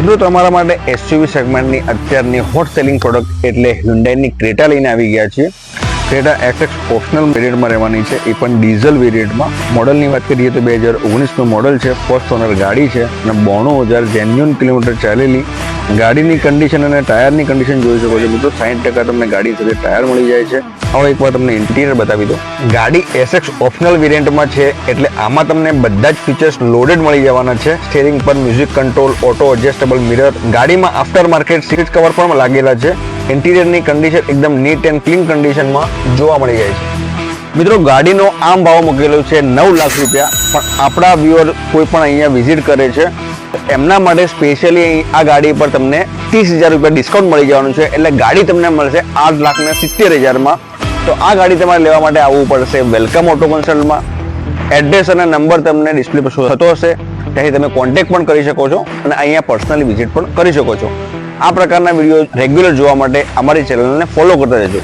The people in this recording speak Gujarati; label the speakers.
Speaker 1: મિત્રો તમારા માટે એસયુવી સેગમેન્ટની અત્યારની હોટ સેલિંગ પ્રોડક્ટ એટલે હ્યુન્ડાઈની ક્રેટા લઈને આવી ગયા છીએ. ક્રેટા એસએક્સ ઓપ્શનલ વેરિયન્ટમાં રહેવાની છે, એ પણ ડીઝલ વેરિયન્ટમાં. મોડલની વાત કરીએ તો 2019નું મોડલ છે, ફર્સ્ટ ઓનર ગાડી છે અને 92,000 જેન્યુઅન કિલોમીટર ચાલેલી. ગાડીની કન્ડિશન અને ટાયરની કન્ડિશન જોઈ શકો છો મિત્રો. 60% તમને ગાડી સાથે ટાયર મળી જાય છે. હવે એકવાર તમને ઇન્ટિરિયર બતાવી દો. ગાડી એસએક્સ ઓપ્શનલ વેરિયન્ટમાં છે એટલે આમાં તમને બધા જ ફીચર્સ લોડેડ મળી જવાના છે. સ્ટીરિંગ પર music control, auto adjustable mirror, ગાડીમાં આફ્ટર માર્કેટ સીટ કવર પણ લાગેલા છે. ઇન્ટિરિયરની કન્ડિશન એકદમ નીટ એન્ડ ક્લીન કન્ડિશનમાં જોવા મળી જાય છે. મિત્રો ગાડીનો આમ ભાવ મૂકેલો છે 9 લાખ રૂપિયા, પણ આપણા વ્યુઅર કોઈ પણ અહીંયા વિઝિટ કરે છે એમના માટે સ્પેશિયલી આ ગાડી પર તમને 30,000 રૂપિયા ડિસ્કાઉન્ટ મળી જવાનું છે. એટલે ગાડી તમને મળશે 8,70,000માં. તો આ ગાડી તમારે લેવા માટે આવવું પડશે વેલકમ ઓટો કન્સલ્ટમાં. એડ્રેસ અને નંબર તમને ડિસ્પ્લે પર શો થતો હશે, ત્યાંથી તમે કોન્ટેક્ટ પણ કરી શકો છો અને અહીંયા પર્સનલી વિઝિટ પણ કરી શકો છો. આ પ્રકારના વિડીયો રેગ્યુલર જોવા માટે અમારી ચેનલને ફોલો કરતા રહેજો.